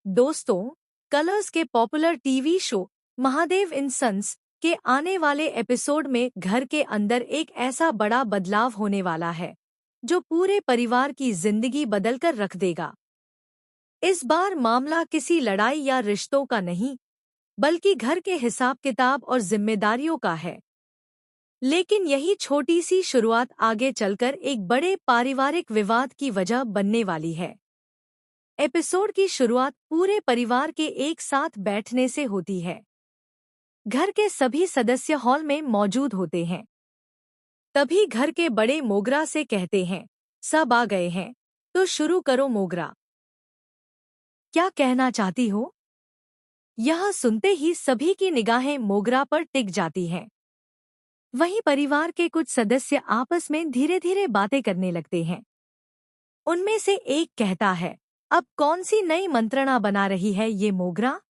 दोस्तों, कलर्स के popular TV show Mahadev इन sons के आने वाले एपिसोड में घर के अंदर एक ऐसा बड़ा बदलाव होने वाला है जो पूरे परिवार की जिंदगी बदलकर रख देगा। इस बार मामला किसी लड़ाई या रिश्तों का नहीं, बल्कि घर के हिसाब किताब और जिम्मेदारियों का है। लेकिन यही छोटी सी शुरुआत आगे चलकर एक बड़े पारिवारिक विवाद की वजह बनने वाली है। एपिसोड की शुरुआत पूरे परिवार के एक साथ बैठने से होती है। घर के सभी सदस्य हॉल में मौजूद होते हैं। तभी घर के बड़े मोगरा से कहते हैं, सब आ गए हैं, तो शुरू करो मोगरा। क्या कहना चाहती हो? यह सुनते ही सभी की निगाहें मोगरा पर टिक जाती हैं। वहीं परिवार के कुछ सदस्य आपस में धीरे धीरे बातें करने लगते हैं। उनमें से एक कहता है, अब कौन सी नई मंत्रणा बना रही है ये मोगरा?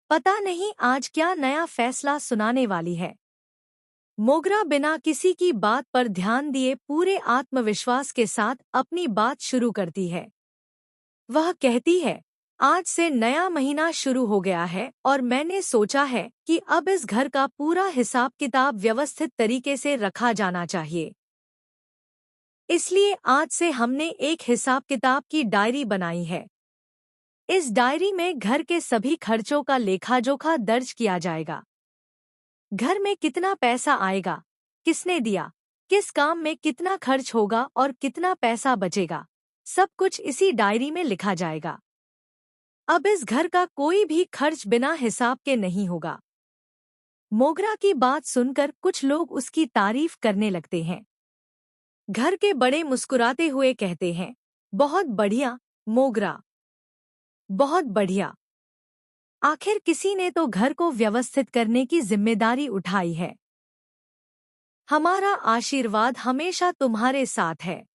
पता नहीं आज क्या नया फैसला सुनाने वाली है। मोगरा बिना किसी की बात पर ध्यान दिए पूरे आत्मविश्वास के साथ अपनी बात शुरू करती है। वह कहती है, आज से नया महीना शुरू हो गया है और मैंने सोचा है कि अब इस घर का पूरा हिसाब किताब व्यवस्थित तरीके से रखा जाना चाहिए। इसलिए आज से हमने एक हिसाब किताब की डायरी बनाई है। इस डायरी में घर के सभी खर्चों का लेखा-जोखा दर्ज किया जाएगा। घर में कितना पैसा आएगा, किसने दिया, किस काम में कितना खर्च होगा और कितना पैसा बचेगा, सब कुछ इसी डायरी में लिखा जाएगा। अब इस घर का कोई भी खर्च बिना हिसाब के नहीं होगा। मोगरा की बात सुनकर कुछ लोग उसकी तारीफ करने लगते हैं। घर के बड़े मुस्कुराते हुए कहते हैं, बहुत बढ़िया मोगरा, बहुत बढ़िया। आखिर किसी ने तो घर को व्यवस्थित करने की जिम्मेदारी उठाई है। हमारा आशीर्वाद हमेशा तुम्हारे साथ है।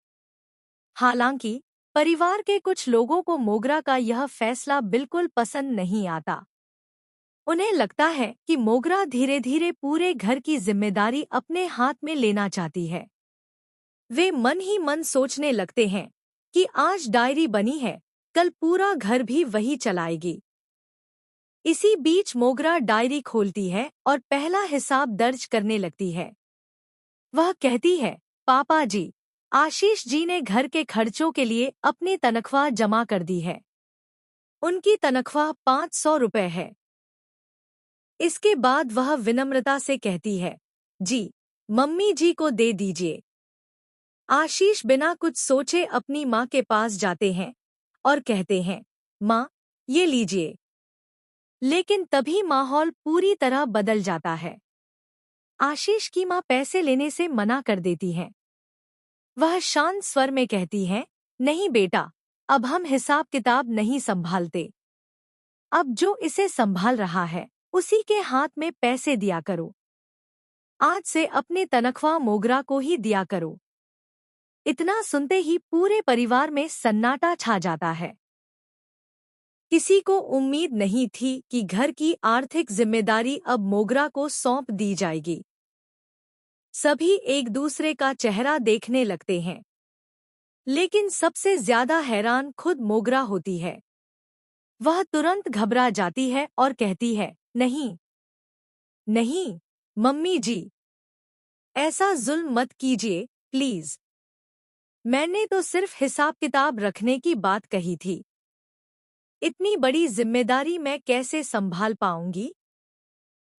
हालांकि परिवार के कुछ लोगों को मोगरा का यह फैसला बिल्कुल पसंद नहीं आता। उन्हें लगता है कि मोगरा धीरे धीरे पूरे घर की जिम्मेदारी अपने हाथ में लेना चाहती है। वे मन ही मन सोचने लगते हैं कि आज डायरी बनी है, कल पूरा घर भी वही चलाएगी। इसी बीच मोगरा डायरी खोलती है और पहला हिसाब दर्ज करने लगती है। वह कहती है, पापा जी, आशीष जी ने घर के खर्चों के लिए अपनी तनख्वाह जमा कर दी है। उनकी तनख्वाह 500 रुपए है। इसके बाद वह विनम्रता से कहती है, जी, मम्मी जी को दे दीजिए। आशीष बिना कुछ सोचे अपनी माँ के पास जाते हैं और कहते हैं, माँ, ये लीजिए। लेकिन तभी माहौल पूरी तरह बदल जाता है। आशीष की माँ पैसे लेने से मना कर देती हैं। वह शांत स्वर में कहती है, नहीं बेटा, अब हम हिसाब किताब नहीं संभालते। अब जो इसे संभाल रहा है, उसी के हाथ में पैसे दिया करो। आज से अपनी तनख्वाह मोगरा को ही दिया करो। इतना सुनते ही पूरे परिवार में सन्नाटा छा जाता है। किसी को उम्मीद नहीं थी कि घर की आर्थिक जिम्मेदारी अब मोगरा को सौंप दी जाएगी। सभी एक दूसरे का चेहरा देखने लगते हैं। लेकिन सबसे ज्यादा हैरान खुद मोगरा होती है। वह तुरंत घबरा जाती है और कहती है, नहीं, नहीं, मम्मी जी, ऐसा जुल्म मत कीजिए, प्लीज। मैंने तो सिर्फ हिसाब किताब रखने की बात कही थी। इतनी बड़ी जिम्मेदारी मैं कैसे संभाल पाऊंगी?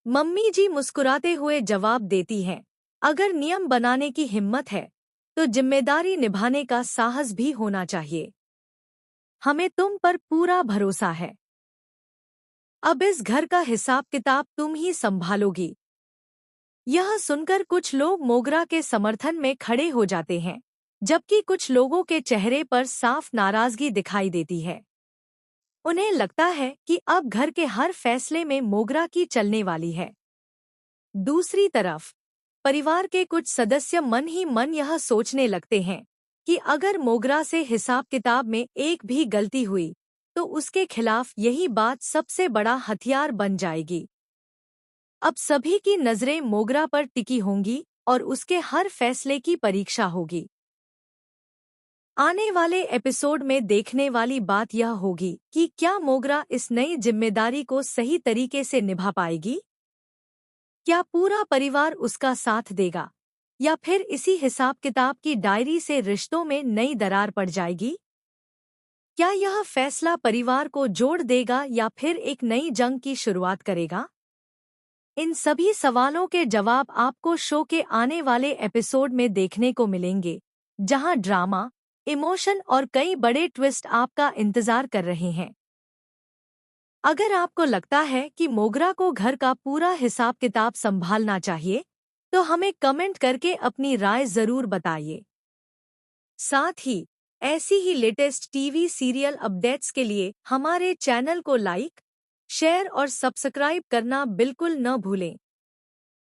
मम्मी जी मुस्कुराते हुए जवाब देती हैं, अगर नियम बनाने की हिम्मत है, तो जिम्मेदारी निभाने का साहस भी होना चाहिए। हमें तुम पर पूरा भरोसा है। अब इस घर का हिसाब किताब तुम ही संभालोगी। यह सुनकर कुछ लोग मोगरा के समर्थन में खड़े हो जाते हैं, जबकि कुछ लोगों के चेहरे पर साफ नाराजगी दिखाई देती है। उन्हें लगता है कि अब घर के हर फैसले में मोगरा की चलने वाली है। दूसरी तरफ परिवार के कुछ सदस्य मन ही मन यह सोचने लगते हैं कि अगर मोगरा से हिसाब किताब में एक भी गलती हुई, तो उसके खिलाफ यही बात सबसे बड़ा हथियार बन जाएगी। अब सभी की नजरें मोगरा पर टिकी होंगी और उसके हर फैसले की परीक्षा होगी। आने वाले एपिसोड में देखने वाली बात यह होगी कि क्या मोगरा इस नई जिम्मेदारी को सही तरीके से निभा पाएगी? क्या पूरा परिवार उसका साथ देगा या फिर इसी हिसाब किताब की डायरी से रिश्तों में नई दरार पड़ जाएगी? क्या यह फैसला परिवार को जोड़ देगा या फिर एक नई जंग की शुरुआत करेगा? इन सभी सवालों के जवाब आपको शो के आने वाले एपिसोड में देखने को मिलेंगे, जहां ड्रामा, इमोशन और कई बड़े ट्विस्ट आपका इंतजार कर रहे हैं। अगर आपको लगता है कि मोगरा को घर का पूरा हिसाब किताब संभालना चाहिए, तो हमें कमेंट करके अपनी राय जरूर बताइए। साथ ही ऐसी ही लेटेस्ट टीवी सीरियल अपडेट्स के लिए हमारे चैनल को लाइक, शेयर और सब्सक्राइब करना बिल्कुल न भूलें।